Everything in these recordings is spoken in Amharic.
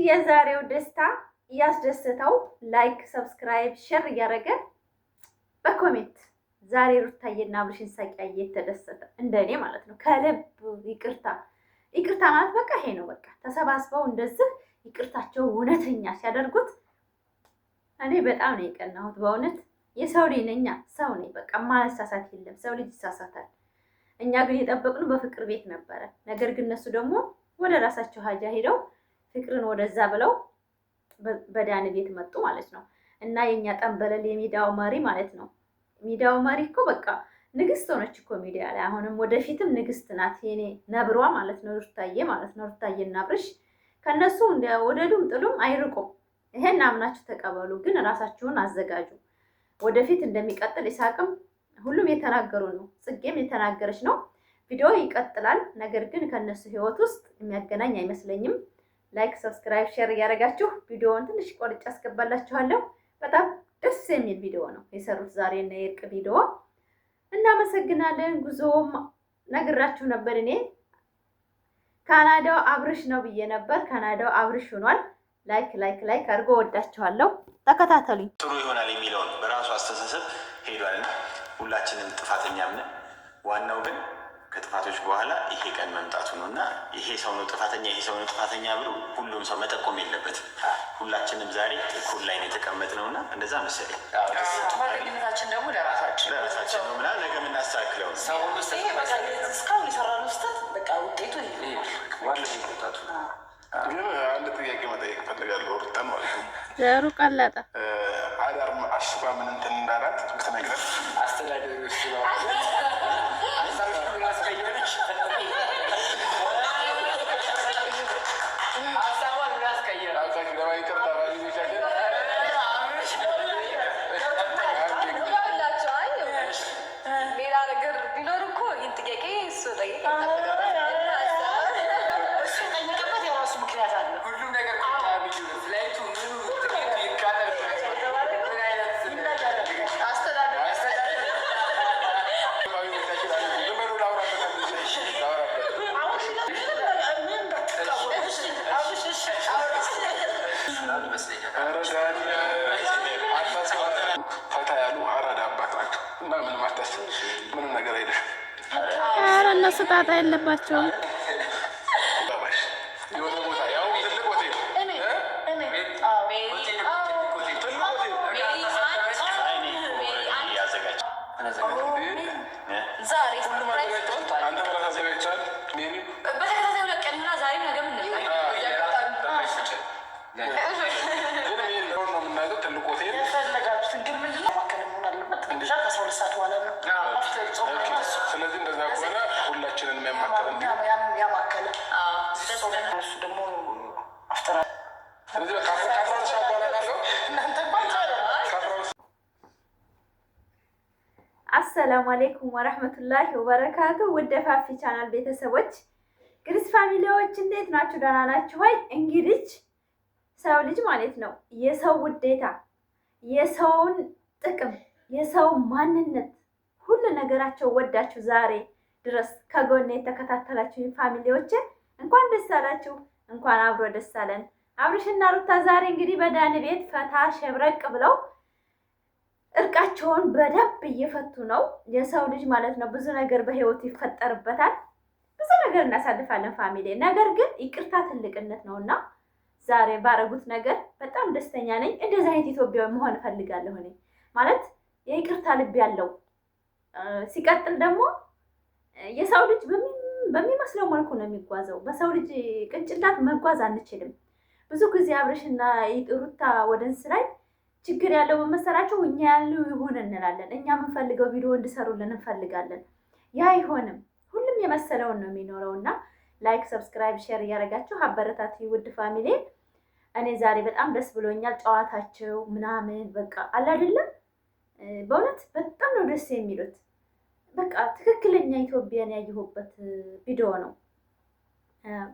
የዛሬው ደስታ ያስደስተው ላይክ፣ ሰብስክራይብ፣ ሼር እያደረገ በኮሜንት ዛሬ ሩታዬና አብርሽን ሳቂያ እየተደሰተ እንደኔ ማለት ነው። ከልብ ይቅርታ ማለት በቃ ይሄ ነው። በቃ ተሰባስበው እንደዚህ ይቅርታቸው እውነተኛ ሲያደርጉት እኔ በጣም ነው የቀናሁት በእውነት። የሰው ልጅ ነኝ፣ ሰው ነኝ። በቃ ማለሳሳት የለም፣ ሰው ልጅ ይሳሳታል። እኛ ግን የጠበቅነው በፍቅር ቤት ነበረ። ነገር ግን እነሱ ደግሞ ወደ ራሳቸው ሀጃ ሄደው ፍቅርን ወደዛ ብለው በዳን ቤት መጡ ማለት ነው። እና የኛ ጠንበለል የሚዲያው መሪ ማለት ነው። ሚዲያው መሪ እኮ በቃ ንግስት ሆነች እኮ ሚዲያ ላይ። አሁንም ወደፊትም ንግስት ናት የኔ ነብሯ ማለት ነው፣ ሩታዬ ማለት ነው። ሩታዬና አብርሽ ከነሱ እንደ ወደዱም ጥሉም አይርቁም። ይሄን አምናችሁ ተቀበሉ። ግን ራሳችሁን አዘጋጁ። ወደፊት እንደሚቀጥል ይሳቅም ሁሉም የተናገሩ ነው። ጽጌም የተናገረች ነው። ቪዲዮ ይቀጥላል። ነገር ግን ከነሱ ህይወት ውስጥ የሚያገናኝ አይመስለኝም። ላይክ፣ ሰብስክራይብ፣ ሼር እያደረጋችሁ ቪዲዮውን ትንሽ ቆርጬ አስገባላችኋለሁ። በጣም ደስ የሚል ቪዲዮ ነው የሰሩት ዛሬ እና የእርቅ ቪዲዮ። እናመሰግናለን። ጉዞም ነግራችሁ ነበር። እኔ ካናዳው አብርሽ ነው ብዬ ነበር። ካናዳው አብርሽ ሆኗል። ላይክ አድርጎ ወዳችኋለሁ። ተከታተሉኝ። ጥሩ ይሆናል የሚለውን በራሱ አስተሳሰብ ሄዷልና ሁላችንም ጥፋተኛም ነን። ዋናው ግን ከጥፋቶች በኋላ ይሄ ቀን መምጣቱ ነው እና ይሄ ሰው ነው ጥፋተኛ ብሎ ሁሉም ሰው መጠቆም የለበትም። ሁላችንም ዛሬ እኩል ላይ ነው የተቀመጥነው እና እንደዛ መሰለኝ። ጥፋተኝነታችን ደግሞ ለራሳችን ነው ምናምን ነገ የምናስተካክለው ነው። እስካሁን የሰራነው ስህተት በቃ ውጤቱ ዋለ መጣቱ። ግን አንድ ጥያቄ መጠየቅ ፈልጋለሁ። ሩታን ማለት ነው ዘሩ ቀለጠ አዳር አስባ ምን እንትን እንዳላት ብትነግረን። አስተዳደሮች ነው ሌላ ነገር ቢኖር እኮ ይህን ጥያቄ እሱ ጠይቀበት የራሱ ምክንያት አለ። ሁሉም ነገር ፈታ ያሉ አራዳ አባት ናቸው እና ምንም አታስብ፣ ምንም ነገር አይደለም። ኧረ እነሱ ጣጣ የለባቸውም። የሆነ ቦታ ያው ትልቅ ሆቴል አንተ ብረት አዘጋጅተሃል። በተከታታይ ሁለት ቀንና ዛሬም ነገም ነው የምናገር። ትልቅ ሆቴል የፈለጋችሁትን ግን ምንድነው ማከል መሆን አለበት። እንደዛ ከ12 ሰዓት በኋላ ነው። ስለዚህ እንደዛ ከሆነ ሁላችንን የሚያማከል ያማከለ እሱ ደግሞ አፍጠራ አሰላሙ አሌይኩም ወረህመቱላሂ ወበረካቱ። ውድ ፋፊ ቻናል ቤተሰቦች ግሪስ ፋሚሊዎች እንዴት ናችሁ? ደህና ናችሁ ወይ? እንግዲህ ሰው ልጅ ማለት ነው የሰው ውዴታ፣ የሰውን ጥቅም፣ የሰው ማንነት ሁሉ ነገራቸው ወዳችሁ ዛሬ ድረስ ከጎኔ የተከታተላችሁ ፋሚሊዎች እንኳን ደስ አላችሁ፣ እንኳን አብሮ ደስ አለን። አብርሽና ሩታ ዛሬ እንግዲህ በዳን ቤት ፈታ ሸብረቅ ብለው እርቃቸውን በደንብ እየፈቱ ነው። የሰው ልጅ ማለት ነው ብዙ ነገር በህይወቱ ይፈጠርበታል፣ ብዙ ነገር እናሳልፋለን ፋሚሊ። ነገር ግን ይቅርታ ትልቅነት ነው እና ዛሬ ባረጉት ነገር በጣም ደስተኛ ነኝ። እንደዚህ አይነት ኢትዮጵያዊ መሆን እፈልጋለሁ እኔ ማለት የይቅርታ ልብ ያለው። ሲቀጥል ደግሞ የሰው ልጅ በሚመስለው መልኩ ነው የሚጓዘው። በሰው ልጅ ቅንጭላት መጓዝ አንችልም። ብዙ ጊዜ አብርሽና ሩታ ወደንስ ላይ ችግር ያለው በመሰራቸው እኛ ያለው ይሆን እንላለን። እኛ የምንፈልገው ቪዲዮ እንድሰሩልን እንፈልጋለን። ያ አይሆንም። ሁሉም የመሰለውን ነው የሚኖረው እና ላይክ፣ ሰብስክራይብ፣ ሼር እያደረጋችሁ አበረታት ውድ ፋሚሊ። እኔ ዛሬ በጣም ደስ ብሎኛል። ጨዋታቸው ምናምን በቃ አለ አይደለም፣ በእውነት በጣም ነው ደስ የሚሉት። በቃ ትክክለኛ ኢትዮጵያን ያየሁበት ቪዲዮ ነው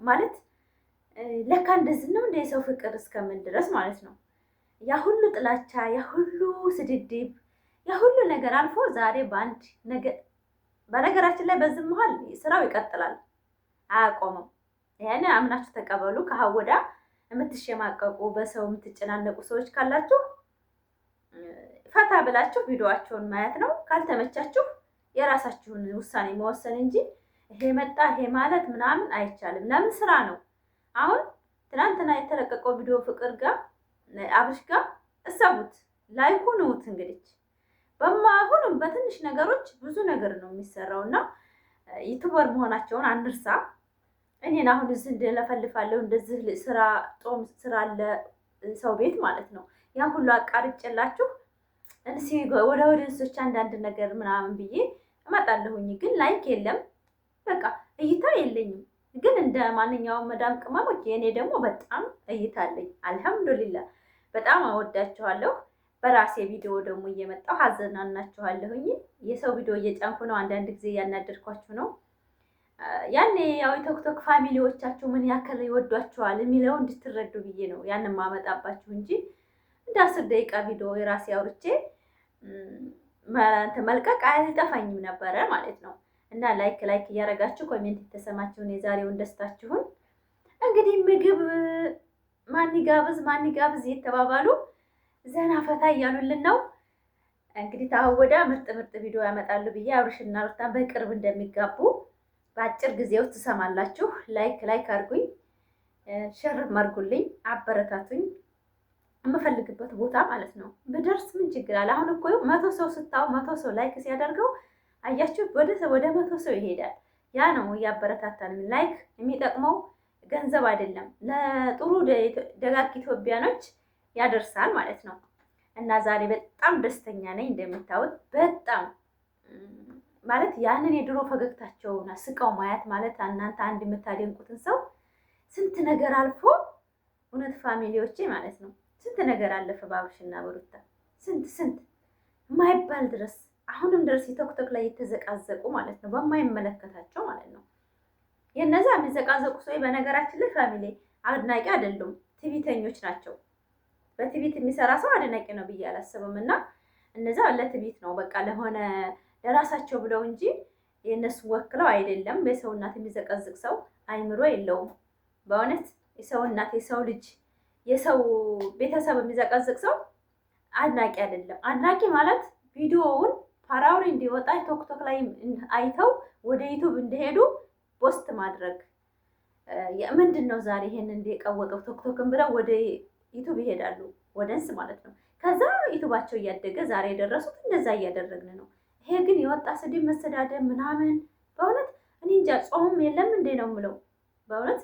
ማለት ለካ እንደዚህ ነው እንደ የሰው ፍቅር እስከምን ድረስ ማለት ነው። ያ ሁሉ ጥላቻ፣ ያ ሁሉ ስድድብ፣ ያ ሁሉ ነገር አልፎ ዛሬ በአንድ ነገር በነገራችን ላይ በዚህ መሀል ስራው ይቀጥላል፣ አያቆምም። ያንን አምናችሁ ተቀበሉ። ከሀወዳ የምትሸማቀቁ በሰው የምትጨናነቁ ሰዎች ካላችሁ ፈታ ብላችሁ ቪዲዮዋቸውን ማየት ነው። ካልተመቻችሁ የራሳችሁን ውሳኔ መወሰን እንጂ ይሄ መጣ ይሄ ማለት ምናምን አይቻልም። ለምን ስራ ነው። አሁን ትናንትና የተለቀቀው ቪዲዮ ፍቅር ጋር አብርሽ ጋር እሰቡት፣ ላይኩን ውት እንግዲህ በማሁንም በትንሽ ነገሮች ብዙ ነገር ነው የሚሰራው እና ዩቲዩበር መሆናቸውን አንርሳ። እኔን አሁን እዚህ እንደለፈልፋለሁ እንደዚህ ስራ ጦም ስራ አለ ሰው ቤት ማለት ነው። ያን ሁሉ አቃርጬላችሁ እንሲ ወደ ወደንሶች አንዳንድ ነገር ምናምን ብዬ እመጣለሁኝ። ግን ላይክ የለም፣ በቃ እይታ የለኝም። ግን እንደ ማንኛውም መዳም ቅመሞች የእኔ ደግሞ በጣም እይታ አለኝ። አልሐምዱሊላህ በጣም አወዳችኋለሁ። በራሴ ቪዲዮ ደግሞ እየመጣሁ አዘናናችኋለሁኝ። የሰው ቪዲዮ እየጫንኩ ነው፣ አንዳንድ ጊዜ እያናደድኳችሁ ነው። ያኔ ያው የቶክቶክ ፋሚሊዎቻችሁ ምን ያክል ይወዷችኋል የሚለው እንድትረዱ ብዬ ነው ያንን ማመጣባችሁ እንጂ እንደ 10 ደቂቃ ቪዲዮ የራሴ አውርቼ መልቀቅ አይጠፋኝም ነበረ ማለት ነው። እና ላይክ እያደረጋችሁ ኮሜንት የተሰማችሁን የዛሬውን ደስታችሁን እንግዲህ ምግብ ማን ይጋብዝ የተባባሉ ዘና ፈታ እያሉልን ነው። እንግዲህ ታወዳ ምርጥ ቪዲዮ ያመጣሉ ብዬ አብርሽና ሩታ በቅርብ እንደሚጋቡ በአጭር ጊዜ ውስጥ ትሰማላችሁ። ላይክ አድርጉኝ፣ ሸር አድርጉልኝ፣ አበረታቱኝ። የምፈልግበት ቦታ ማለት ነው ብደርስ ምን ችግር አለ? አሁን እኮ 100 ሰው ስታው 100 ሰው ላይክ ሲያደርገው አያችሁ ወደ 100 ሰው ይሄዳል። ያ ነው እያበረታታን። ላይክ የሚጠቅመው ገንዘብ አይደለም፣ ለጥሩ ደጋግ ኢትዮጵያኖች ያደርሳል ማለት ነው። እና ዛሬ በጣም ደስተኛ ነኝ። እንደምታዩት በጣም ማለት ያንን የድሮ ፈገግታቸውና ስቀው ማየት ማለት እናንተ አንድ የምታደንቁትን ሰው ስንት ነገር አልፎ እውነት ፋሚሊዎቼ ማለት ነው ስንት ነገር አለፈ በአብርሽና በሩታ ስንት የማይባል ድረስ አሁንም ድረስ የቶክቶክ ላይ የተዘቃዘቁ ማለት ነው በማይመለከታቸው ማለት ነው። የነዛ የሚዘቃዘቁ ሰው በነገራችን ላይ ፋሚሊ አድናቂ አይደሉም፣ ትዕቢተኞች ናቸው። በትዕቢት የሚሰራ ሰው አድናቂ ነው ብዬ አላስብም። እና እነዛ ለትዕቢት ነው በቃ ለሆነ ለራሳቸው ብለው እንጂ የእነሱ ወክለው አይደለም። የሰው እናት የሚዘቀዝቅ ሰው አይምሮ የለውም። በእውነት የሰው እናት የሰው ልጅ የሰው ቤተሰብ የሚዘቀዝቅ ሰው አድናቂ አይደለም። አድናቂ ማለት ቪዲዮውን ፓራውሪ እንዲወጣ ቶክቶክ ላይ አይተው ወደ ዩቱብ እንዲሄዱ ፖስት ማድረግ ምንድን ነው ዛሬ ይሄን እንዲቀወጠው ቶክቶክን ብለው ወደ ዩቱብ ይሄዳሉ፣ ወደንስ ማለት ነው። ከዛ ዩቱባቸው እያደገ ዛሬ የደረሱት እንደዛ እያደረግን ነው። ይሄ ግን የወጣ ስድብ መሰዳደብ ምናምን በእውነት እኔ እንጃ። ጾም የለም እንዴ ነው የምለው። በእውነት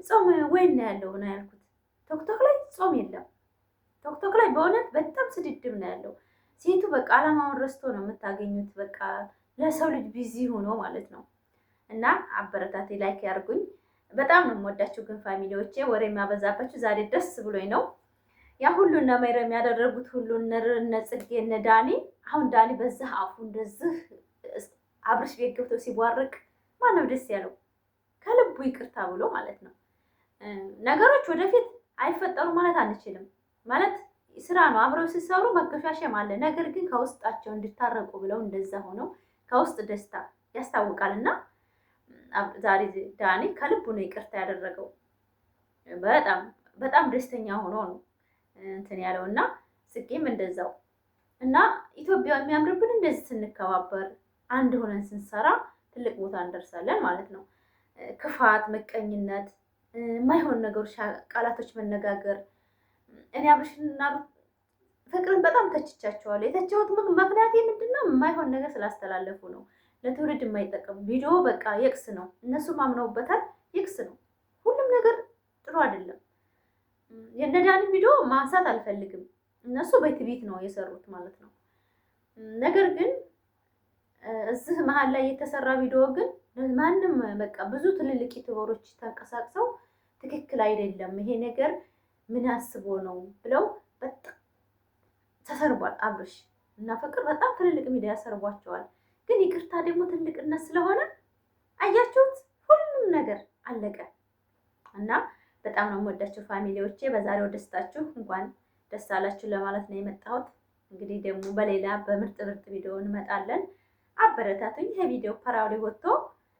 ጾም ወይን ነው ያለው ነው ያልኩት። ቶክቶክ ላይ ጾም የለም። ቶክቶክ ላይ በእውነት በጣም ስድድብ ነው ያለው። ሴቱ በቃ አላማውን ረስቶ ነው የምታገኙት። በቃ ለሰው ልጅ ቢዚ ሆኖ ማለት ነው። እና አበረታቴ ላይክ ያርጉኝ። በጣም ነው የምወዳችሁ ግን ፋሚሊዎቼ፣ ወሬ የሚያበዛባችሁ ዛሬ ደስ ብሎኝ ነው። ያ ሁሉ እነ መይረም ያደረጉት ሁሉ እነ ጽጌ እነ ዳኒ። አሁን ዳኒ በዛ አፉ እንደዚህ አብርሽ ቤት ገብቶ ሲቧርቅ ማነው ደስ ያለው? ከልቡ ይቅርታ ብሎ ማለት ነው። ነገሮች ወደፊት አይፈጠሩ ማለት አንችልም። ማለት ስራ ነው፣ አብረው ሲሰሩ መገሻሸም አለ። ነገር ግን ከውስጣቸው እንዲታረቁ ብለው እንደዛ ሆነው ከውስጥ ደስታ ያስታውቃልና ዛሬ ዳኒ ከልቡ ነው ይቅርታ ያደረገው። በጣም ደስተኛ ሆኖ ነው እንትን ያለው እና ጽጌም እንደዛው። እና ኢትዮጵያ የሚያምርብን እንደዚህ ስንከባበር አንድ ሆነን ስንሰራ ትልቅ ቦታ እንደርሳለን ማለት ነው። ክፋት፣ ምቀኝነት፣ የማይሆን ነገሮች፣ ቃላቶች መነጋገር። እኔ አብርሽና ፍቅርን በጣም ተችቻቸዋለሁ። የተቸሁት ምክንያት ምንድን ነው? የማይሆን ነገር ስላስተላለፉ ነው። ለትውልድ የማይጠቀም ቪዲዮ በቃ የቅስ ነው። እነሱም አምነውበታል። የቅስ ነው። ሁሉም ነገር ጥሩ አይደለም። የነዳኒ ቪዲዮ ማንሳት አልፈልግም። እነሱ በትዕቢት ነው የሰሩት ማለት ነው። ነገር ግን እዚህ መሀል ላይ የተሰራ ቪዲዮ ግን ማንም በቃ ብዙ ትልልቅ ዩቲዩበሮች ተንቀሳቅሰው ትክክል አይደለም ይሄ ነገር ምን አስቦ ነው ብለው በጣም ተሰርቧል። አብርሽ እና ፍቅር በጣም ትልልቅ ሚዲያ ሰርቧቸዋል። ግን ይቅርታ ደግሞ ትልቅነት ስለሆነ አያችሁት፣ ሁሉም ነገር አለቀ እና በጣም ነው የምወዳችሁ ፋሚሊዎቼ። በዛሬው ደስታችሁ እንኳን ደስ አላችሁ ለማለት ነው የመጣሁት። እንግዲህ ደግሞ በሌላ በምርጥ ቪዲዮ እንመጣለን። አበረታቱኝ። ይሄ ቪዲዮ ፓራውሪ ወጥቶ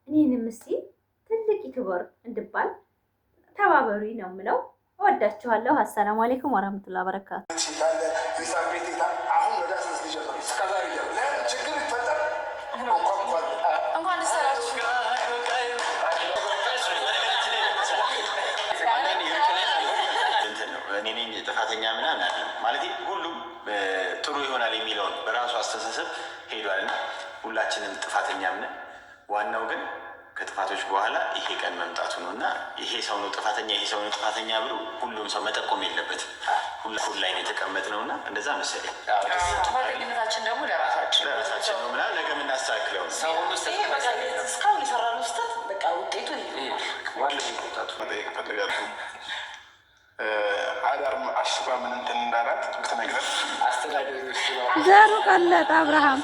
እኔንም እስቲ ትልቅ ዩቲዩበር እንድባል ተባበሩኝ ነው የምለው። እወዳችኋለሁ። አሰላሙ አለይኩም ወራህመቱላሂ ወበረካቱ። እኔ ነኝ ጥፋተኛ ምናምን አለ ማለት ሁሉም ጥሩ ይሆናል የሚለውን በራሱ አስተሳሰብ ሄዷልና ሁላችንም ጥፋተኛ ምነን። ዋናው ግን ከጥፋቶች በኋላ ይሄ ቀን መምጣቱ ነው እና ይሄ ሰው ነው ጥፋተኛ፣ ይሄ ሰው ነው ጥፋተኛ ብሎ ሁሉም ሰው መጠቆም የለበትም። ሁላ ላይ የተቀመጥ ነው እና እንደዛ መሰለኝ። ጥፋተኝነታችን ደግሞ ለራሳችን ነው ምናምን ነገ የምናስተካክለው እስካሁን የሰራነው ስህተት በቃ ውጤቱ መጠየቅ ፈልጋለሁ። አዳር አስባ ምን እንትን እንዳላት ብትነግረን። ዘሩ ቀለጠ አብርሃም